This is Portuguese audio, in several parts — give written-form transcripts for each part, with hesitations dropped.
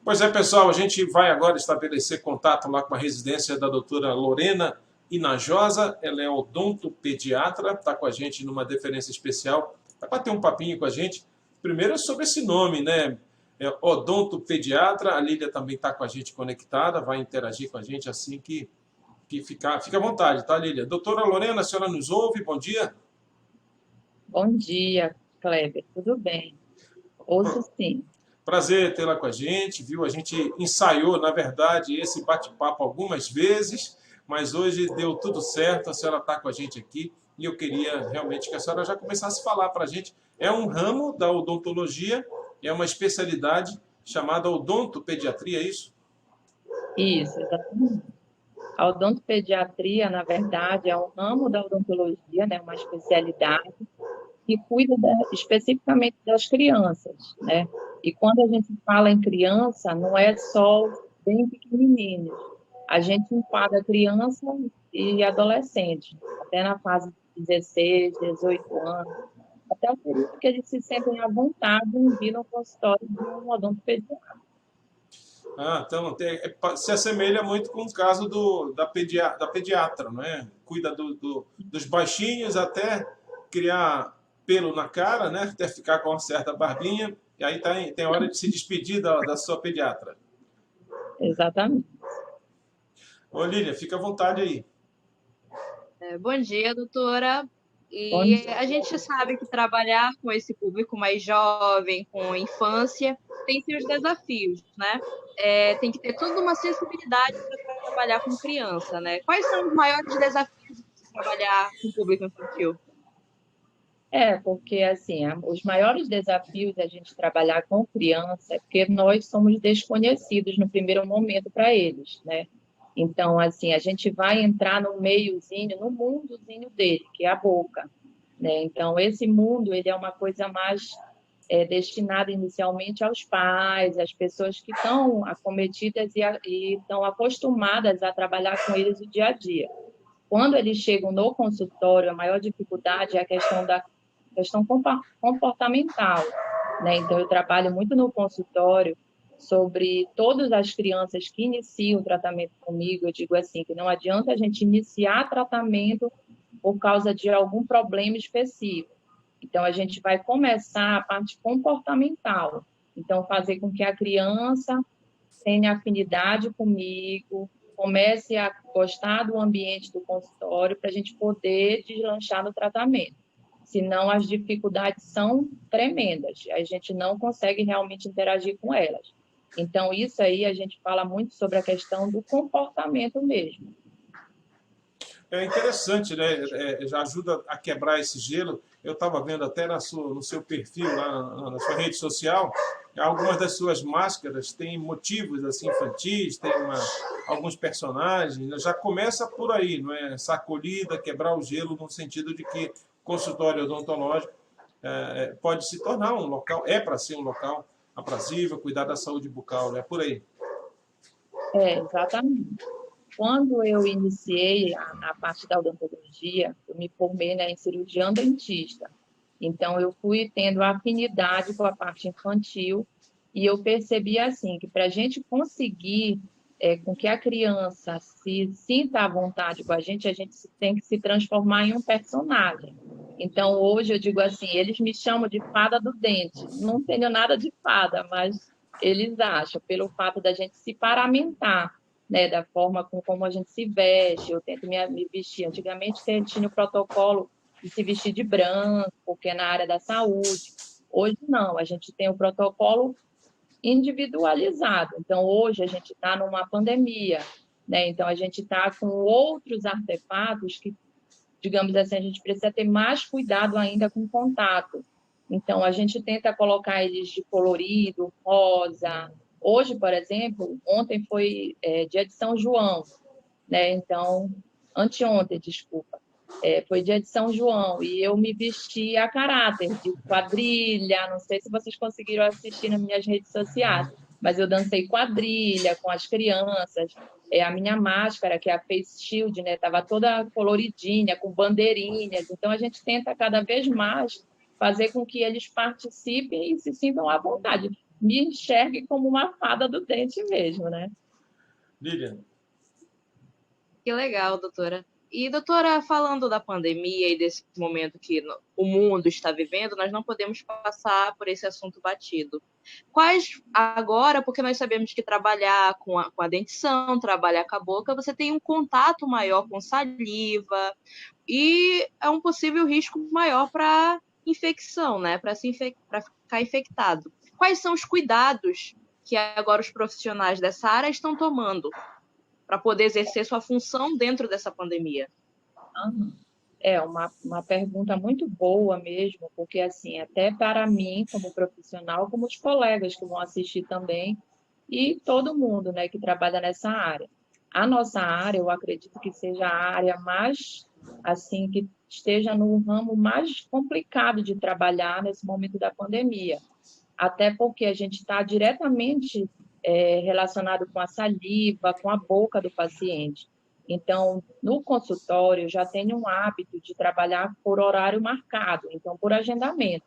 Pois é, pessoal, a gente vai agora estabelecer contato lá com a residência da doutora Lorena Inajosa. Ela é odontopediatra, está com a gente numa deferência especial, para bater um papinho com a gente. Primeiro sobre esse nome, né? É odontopediatra. A Lília também está com a gente conectada, vai interagir com a gente assim que ficar. Fica à vontade, tá, Lília? Doutora Lorena, a senhora nos ouve? Bom dia. Bom dia, Kleber. Tudo bem? Ouço sim. Prazer tê-la com a gente, viu? A gente ensaiou, na verdade, esse bate-papo algumas vezes, mas hoje deu tudo certo, a senhora está com a gente aqui e eu queria realmente que a senhora já começasse a falar para a gente. É um ramo da odontologia, é uma especialidade chamada odontopediatria, é isso? Isso, exatamente. A odontopediatria, na verdade, é um ramo da odontologia, né, uma especialidade que cuida especificamente das crianças, né? E quando a gente fala em criança, não é só os bem pequenininhos. A gente enquadra criança e adolescente, até na fase de 16, 18 anos, até o período que eles se sentem à vontade em vir no consultório de um odontopediatra. Ah, então se assemelha muito com o caso da pediatra, não é? Cuida dos baixinhos até criar pelo na cara, né? Até ficar com uma certa barbinha, e aí tem hora de se despedir da sua pediatra. Exatamente. Ô, Lília, fica à vontade aí. Bom dia, doutora. Bom E dia. a gente sabe que trabalhar com esse público mais jovem, com infância, tem seus desafios, né? Tem que ter toda uma sensibilidade para trabalhar com criança, né? Quais são os maiores desafios de se trabalhar com público infantil? Porque assim, os maiores desafios da gente trabalhar com criança é porque nós somos desconhecidos no primeiro momento para eles, né? Então, assim, a gente vai entrar no meiozinho, no mundozinho dele, que é a boca, né? Então, esse mundo, ele é uma coisa mais destinada inicialmente aos pais, às pessoas que estão acometidas e estão acostumadas a trabalhar com eles o dia a dia. Quando eles chegam no consultório, a maior dificuldade é a questão comportamental, né? Então, eu trabalho muito no consultório sobre todas as crianças que iniciam o tratamento comigo. Eu digo assim, que não adianta a gente iniciar tratamento por causa de algum problema específico. Então, a gente vai começar a parte comportamental. Então, fazer com que a criança tenha afinidade comigo, comece a gostar do ambiente do consultório para a gente poder deslanchar no tratamento. Senão, as dificuldades são tremendas, a gente não consegue realmente interagir com elas. Então, isso aí a gente fala muito sobre a questão do comportamento mesmo. É interessante, né? Já ajuda a quebrar esse gelo. Eu estava vendo até no seu perfil, lá na sua rede social, algumas das suas máscaras têm motivos assim infantis, alguns personagens. Né? Já começa por aí, não é? Essa acolhida, quebrar o gelo no sentido de que consultório odontológico pode se tornar um local, é para ser um local aprazível, cuidar da saúde bucal, né? Por aí. Exatamente. Quando eu iniciei a parte da odontologia, eu me formei, né, em cirurgião dentista. Então, eu fui tendo afinidade com a parte infantil e eu percebi, assim, que para a gente conseguir com que a criança se sinta à vontade com a gente tem que se transformar em um personagem. Então, hoje eu digo assim, eles me chamam de fada do dente. Não tenho nada de fada, mas eles acham, pelo fato da gente se paramentar, né, da forma como a gente se veste. Eu tento me vestir. Antigamente tinha o protocolo de se vestir de branco, porque é na área da saúde. Hoje não, a gente tem o protocolo individualizado. Então, hoje a gente está numa pandemia, né? Então, a gente está com outros artefatos que, digamos assim, a gente precisa ter mais cuidado ainda com o contato. Então, a gente tenta colocar eles de colorido, rosa. Hoje, por exemplo, ontem foi dia de São João, né? Então, anteontem, desculpa, foi dia de São João e eu me vesti a caráter de quadrilha. Não sei se vocês conseguiram assistir nas minhas redes sociais, mas eu dancei quadrilha com as crianças. A minha máscara, que é a face shield, né, estava toda coloridinha, com bandeirinhas. Então, a gente tenta cada vez mais fazer com que eles participem e se sintam à vontade. me enxergue como uma fada do dente mesmo, né? Lilian, Que legal, doutora. E, doutora, falando da pandemia e desse momento que o mundo está vivendo, nós não podemos passar por esse assunto batido. Quais, agora, porque nós sabemos que trabalhar com a dentição, trabalhar com a boca, você tem um contato maior com saliva e é um possível risco maior para infecção, né? Para ficar infectado. Quais são os cuidados que agora os profissionais dessa área estão tomando para poder exercer sua função dentro dessa pandemia? Aham. É uma pergunta muito boa mesmo, porque assim, até para mim, como profissional, como os colegas que vão assistir também, e todo mundo, né, que trabalha nessa área. A nossa área, eu acredito que seja a área mais, assim, que esteja no ramo mais complicado de trabalhar nesse momento da pandemia. Até porque a gente está diretamente relacionado com a saliva, com a boca do paciente. Então, no consultório, eu já tenho um hábito de trabalhar por horário marcado, então, por agendamento.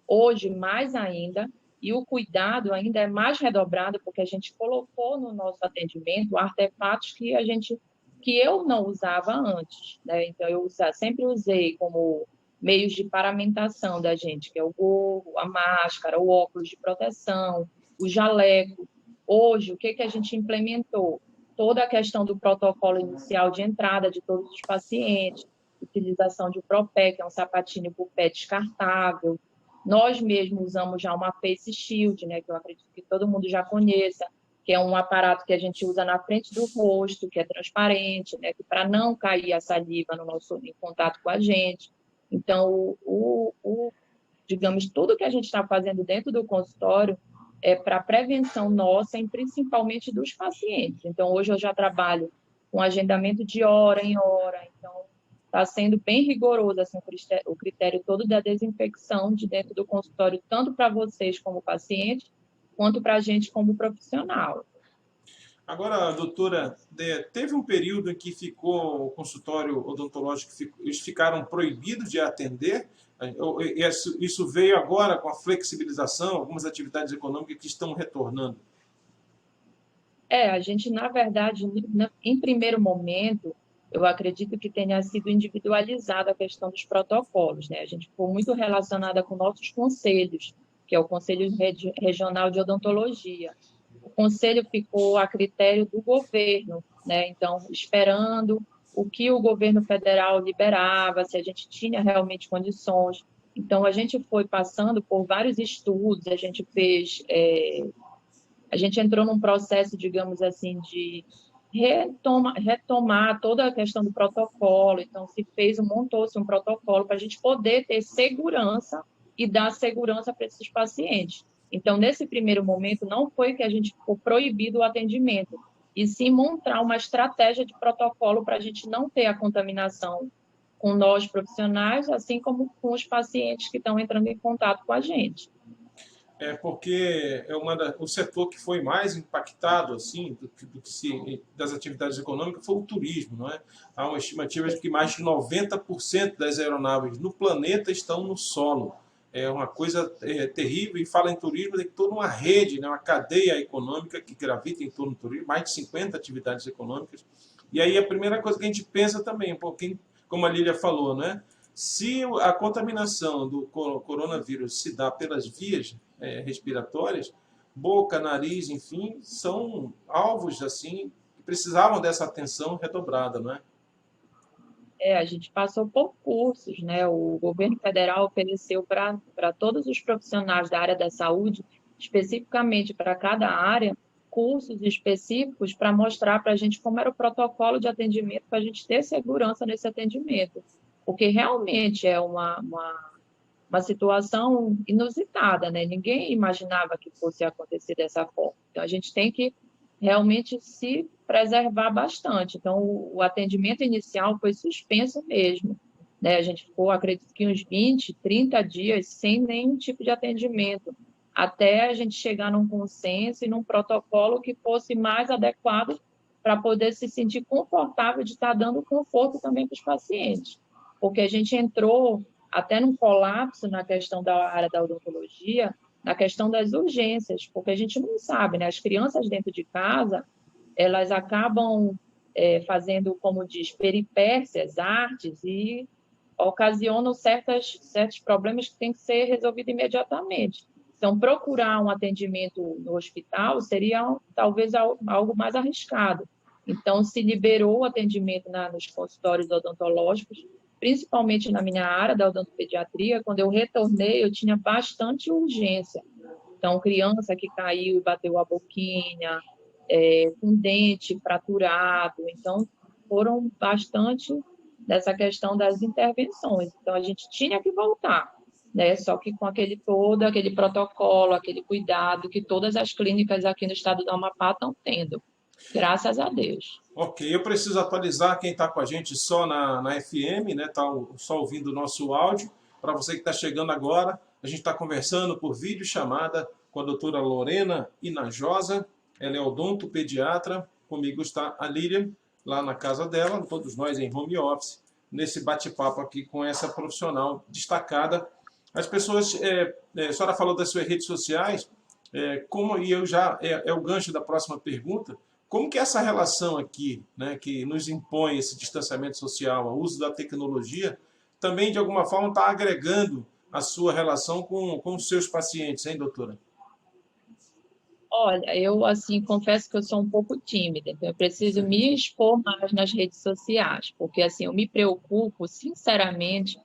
Hoje, mais ainda, e o cuidado ainda é mais redobrado, porque a gente colocou no nosso atendimento artefatos que eu não usava antes, né? Então, sempre usei como meios de paramentação da gente, que é o gorro, a máscara, o óculos de proteção, o jaleco. Hoje, o que a gente implementou? Toda a questão do protocolo inicial de entrada de todos os pacientes, utilização de Propé, que é um sapatinho por pé descartável. Nós mesmos usamos já uma Face Shield, né, que eu acredito que todo mundo já conheça, que é um aparato que a gente usa na frente do rosto, que é transparente, né, que para não cair a saliva em contato com a gente. Então, digamos, tudo que a gente está fazendo dentro do consultório é para prevenção nossa e principalmente dos pacientes. Então, hoje eu já trabalho com agendamento de hora em hora, então está sendo bem rigoroso assim, o critério todo da desinfecção de dentro do consultório, tanto para vocês como paciente, quanto para a gente como profissional. agora, doutora, teve um período em que ficou o consultório odontológico, eles ficaram proibidos de atender. Isso veio agora com a flexibilização, algumas atividades econômicas que estão retornando. A gente, na verdade, em primeiro momento, eu acredito que tenha sido individualizada a questão dos protocolos, né? A gente ficou muito relacionada com nossos conselhos, que é o Conselho Regional de Odontologia. O conselho ficou a critério do governo, né? Então, esperando o que o governo federal liberava, se a gente tinha realmente condições. Então, a gente foi passando por vários estudos, a gente entrou num processo, digamos assim, de retomar toda a questão do protocolo. Então, montou-se um protocolo para a gente poder ter segurança e dar segurança para esses pacientes. Então, nesse primeiro momento, não foi que a gente ficou proibido o atendimento, e sim montar uma estratégia de protocolo para a gente não ter a contaminação com nós profissionais, assim como com os pacientes que estão entrando em contato com a gente. Porque o setor que foi mais impactado assim das atividades econômicas foi o turismo, não é? Há uma estimativa de que mais de 90% das aeronaves no planeta estão no solo. É uma coisa terrível, e fala em turismo, tem toda uma rede, né, uma cadeia econômica que gravita em torno do turismo, mais de 50 atividades econômicas. E aí a primeira coisa que a gente pensa também, porque, como a Lília falou, né, se a contaminação do coronavírus se dá pelas vias respiratórias, boca, nariz, enfim, são alvos assim que precisavam dessa atenção redobrada, não é? A gente passou por cursos, né? O governo federal ofereceu para todos os profissionais da área da saúde, especificamente para cada área, cursos específicos para mostrar para a gente como era o protocolo de atendimento, para a gente ter segurança nesse atendimento. Porque realmente é uma situação inusitada, né? Ninguém imaginava que fosse acontecer dessa forma. Então, a gente tem que realmente se preservar bastante. Então, o atendimento inicial foi suspenso mesmo, né? A gente ficou, acredito que uns 20, 30 dias sem nenhum tipo de atendimento, até a gente chegar num consenso e num protocolo que fosse mais adequado para poder se sentir confortável de estar dando conforto também para os pacientes. Porque a gente entrou até num colapso na questão da área da odontologia, na questão das urgências, porque a gente não sabe, né? As crianças dentro de casa, elas acabam fazendo, como diz, peripécias, artes, e ocasionam certos problemas que têm que ser resolvidos imediatamente. Então, procurar um atendimento no hospital seria talvez algo mais arriscado. Então, se liberou o atendimento nos consultórios odontológicos, principalmente na minha área da odontopediatria. Quando eu retornei, eu tinha bastante urgência. Então, criança que caiu e bateu a boquinha, com dente fraturado. Então, foram bastante dessa questão das intervenções. Então, a gente tinha que voltar, né? Só que com aquele protocolo, aquele cuidado que todas as clínicas aqui no estado do Amapá estão tendo. Graças a Deus. Ok, eu preciso atualizar quem está com a gente só na FM, né? Tá só ouvindo o nosso áudio. Para você que está chegando agora, a gente está conversando por videochamada com a doutora Lorena Inajosa. Ela é odontopediatra. Comigo está a Lilian, lá na casa dela, todos nós em home office, nesse bate-papo aqui com essa profissional destacada. As pessoas, a senhora falou das suas redes sociais, e eu já, é o gancho da próxima pergunta, como que essa relação aqui, né, que nos impõe esse distanciamento social, o uso da tecnologia, também de alguma forma está agregando a sua relação com os seus pacientes, hein, doutora? Olha, eu, assim, confesso que eu sou um pouco tímida, então eu preciso me expor mais nas redes sociais, porque, assim, eu me preocupo, sinceramente,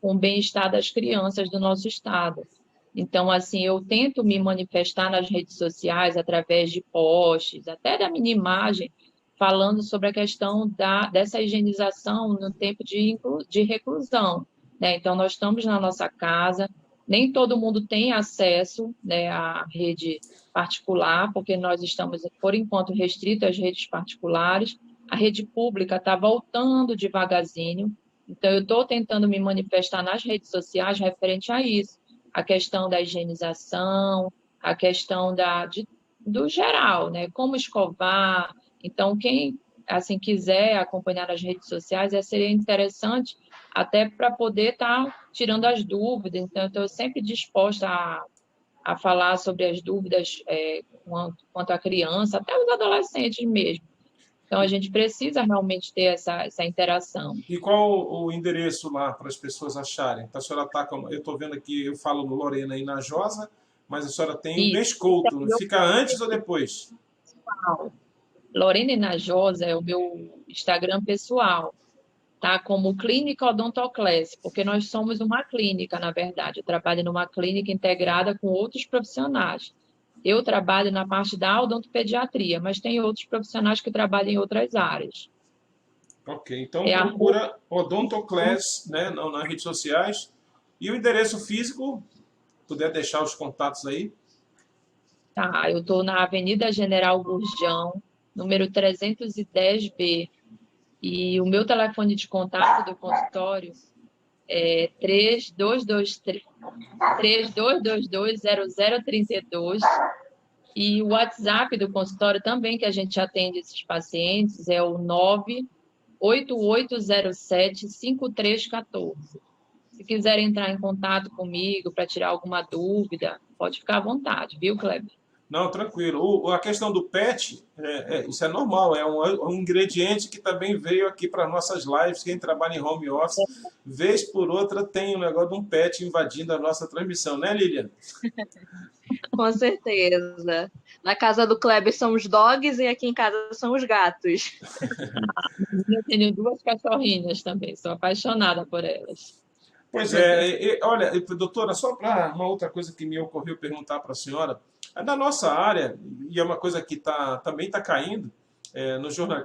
com o bem-estar das crianças do nosso estado. Então, assim, eu tento me manifestar nas redes sociais através de posts, até da minha imagem, falando sobre a questão dessa higienização no tempo de reclusão, né? Então, nós estamos na nossa casa, nem todo mundo tem acesso, né, à rede particular, porque nós estamos, por enquanto, restritos às redes particulares. A rede pública está voltando devagarzinho, então eu estou tentando me manifestar nas redes sociais referente a isso, a questão da higienização, a questão do geral, né? Como escovar. Então, quem assim quiser acompanhar as redes sociais, seria interessante até para poder estar tirando as dúvidas. Então, eu estou sempre disposta a falar sobre as dúvidas quanto à criança, até os adolescentes mesmo. Então, a gente precisa realmente ter essa interação. E qual o endereço lá para as pessoas acharem? Então, a senhora está com... Eu estou vendo aqui, eu falo no Lorena Inajosa, mas a senhora tem o Descouto. Fica antes ou depois? Lorena Inajosa é o meu Instagram pessoal, tá? Como Clínica Odontoclass, porque nós somos uma clínica, na verdade. Eu trabalho numa clínica integrada com outros profissionais. Eu trabalho na parte da odontopediatria, mas tem outros profissionais que trabalham em outras áreas. Ok, então procura Odontoclass, né, nas redes sociais. E o endereço físico, puder deixar os contatos aí. Tá, eu estou na Avenida General Gurjão, número 310B. E o meu telefone de contato do consultório é 3222-0032. E o WhatsApp do consultório também, que a gente atende esses pacientes, é o 98807-5314. Se quiserem entrar em contato comigo para tirar alguma dúvida, pode ficar à vontade, viu, Kleber? Não, tranquilo. A questão do PET, isso é normal, é um ingrediente que também veio aqui para nossas lives. Quem trabalha em home office, vez por outra, tem um negócio de um PET invadindo a nossa transmissão, né, Lilian? Com certeza. Na casa do Kleber são os dogs e aqui em casa são os gatos. Eu tenho 2 cachorrinhas também, sou apaixonada por elas. Pois é, olha, doutora, só para uma outra coisa que me ocorreu perguntar para a senhora, na nossa área, e é uma coisa que também está caindo,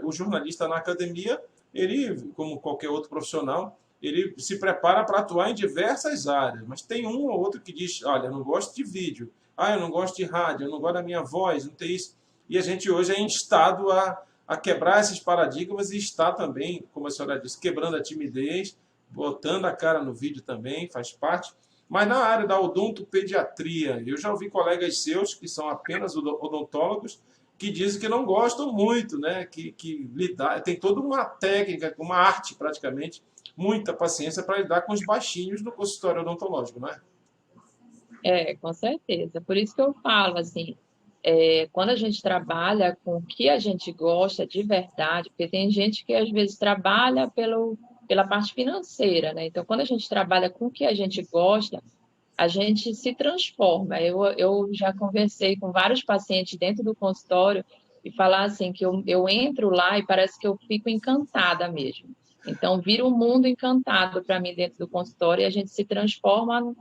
o jornalista na academia, ele, como qualquer outro profissional, ele se prepara para atuar em diversas áreas, mas tem um ou outro que diz, olha, eu não gosto de vídeo, eu não gosto de rádio, eu não gosto da minha voz, não tem isso. E a gente hoje é instado a quebrar esses paradigmas e está também, como a senhora disse, quebrando a timidez, botando a cara no vídeo também, faz parte. Mas na área da odontopediatria, eu já ouvi colegas seus, que são apenas odontólogos, que dizem que não gostam muito, né? que tem toda uma técnica, uma arte praticamente, muita paciência para lidar com os baixinhos no consultório odontológico, não é? Com certeza. Por isso que eu falo, assim, quando a gente trabalha com o que a gente gosta de verdade, porque tem gente que às vezes trabalha pela parte financeira, né? Então, quando a gente trabalha com o que a gente gosta, a gente se transforma. Eu já conversei com vários pacientes dentro do consultório e falar assim que eu entro lá e parece que eu fico encantada mesmo. Então, vira um mundo encantado para mim dentro do consultório e a gente se transforma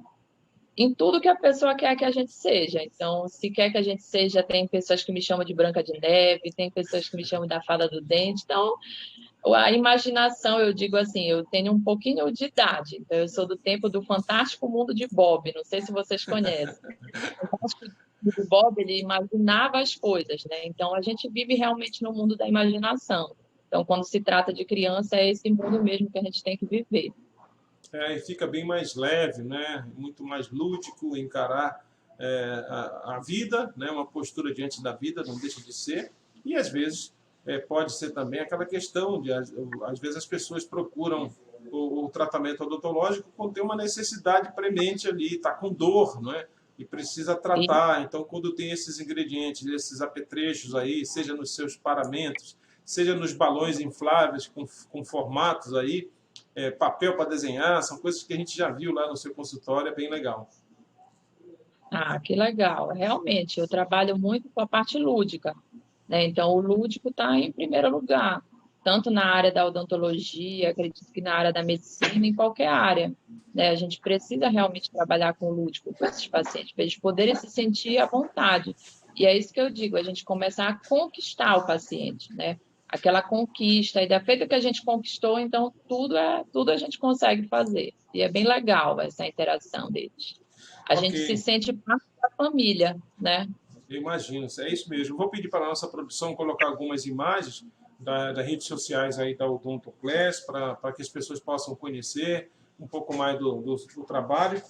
em tudo que a pessoa quer que a gente seja. Então, se quer que a gente seja, tem pessoas que me chamam de Branca de Neve, tem pessoas que me chamam da Fada do Dente. Então, a imaginação, eu digo assim, eu tenho um pouquinho de idade. Então, eu sou do tempo do Fantástico Mundo de Bob. Não sei se vocês conhecem. O Fantástico Mundo de Bob, ele imaginava as coisas, né? Então, a gente vive realmente no mundo da imaginação. Então, quando se trata de criança, é esse mundo mesmo que a gente tem que viver. E fica bem mais leve, né? Muito mais lúdico encarar a vida, né? Uma postura diante da vida, não deixa de ser. E às vezes pode ser também aquela questão de, às vezes as pessoas procuram o tratamento odontológico quando tem uma necessidade premente ali, está com dor, não é? E precisa tratar. Então, quando tem esses ingredientes, esses apetrechos aí, seja nos seus paramentos, seja nos balões infláveis com formatos aí, papel para desenhar, são coisas que a gente já viu lá no seu consultório, é bem legal. Ah, que legal. Realmente, eu trabalho muito com a parte lúdica, né? Então, o lúdico está em primeiro lugar, tanto na área da odontologia, acredito que na área da medicina, em qualquer área, né? A gente precisa realmente trabalhar com o lúdico com esses pacientes, para eles poderem se sentir à vontade. E é isso que eu digo, a gente começar a conquistar o paciente, né? Aquela conquista, e da feita que a gente conquistou, então tudo a gente consegue fazer. E é bem legal essa interação deles. A Ok, gente se sente parte da família, né? eu imagino, é isso mesmo. Vou pedir para a nossa produção colocar algumas imagens das redes sociais aí da Odontoclass para que as pessoas possam conhecer um pouco mais do trabalho.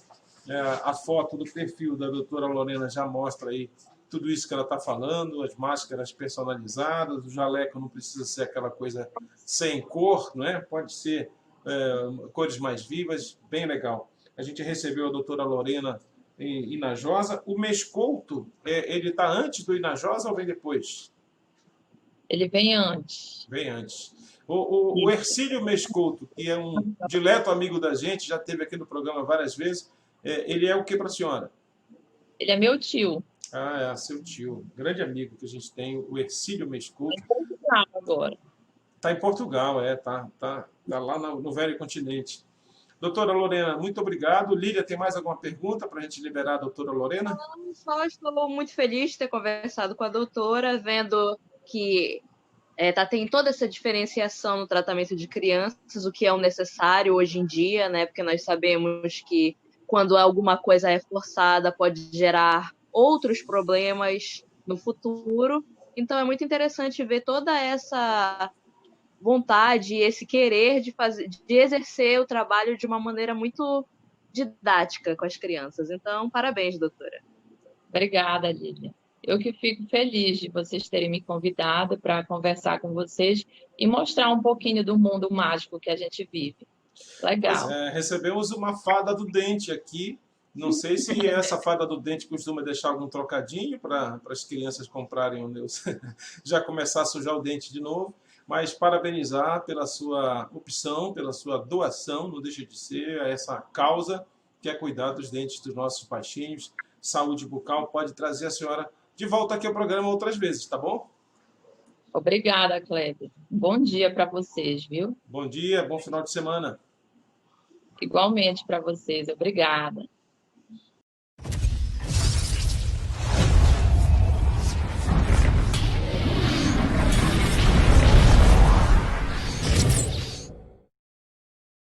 A foto do perfil da doutora Lorena já mostra aí tudo isso que ela está falando, as máscaras personalizadas, o jaleco não precisa ser aquela coisa sem cor, não é? Pode ser cores mais vivas, bem legal. A gente recebeu a doutora Lorena em Inajosa. O Mescouto, ele está antes do Inajosa ou vem depois? Ele vem antes. Vem antes. O Hercílio Mescouto, que é um dileto amigo da gente, já esteve aqui no programa várias vezes, ele é o que para a senhora? Ele é meu tio. Ah, é seu tio, grande amigo que a gente tem, o Hercílio Mescouto. Em Portugal agora. Está em Portugal, tá lá no Velho Continente. Doutora Lorena, muito obrigado. Lília, tem mais alguma pergunta para a gente liberar a doutora Lorena? Não, só estou muito feliz de ter conversado com a doutora, vendo que tem toda essa diferenciação no tratamento de crianças, o que é o necessário hoje em dia, né? Porque nós sabemos que quando alguma coisa é forçada pode gerar outros problemas no futuro. Então é muito interessante ver toda essa vontade, esse querer de exercer o trabalho de uma maneira muito didática com as crianças. Então, parabéns, doutora. Obrigada, Lívia. Eu que fico feliz de vocês terem me convidado para conversar com vocês e mostrar um pouquinho do mundo mágico que a gente vive. Pois Legal. é, recebemos uma fada do dente aqui. Não sei se essa fada do dente costuma deixar algum trocadinho para as crianças comprarem já começar a sujar o dente de novo. Mas parabenizar pela sua opção, pela sua doação, não deixa de ser essa causa que é cuidar dos dentes dos nossos baixinhos. Saúde bucal pode trazer a senhora de volta aqui ao programa outras vezes, tá bom? Obrigada, Kleber. Bom dia para vocês, viu? Bom dia, bom final de semana. Igualmente para vocês. Obrigada.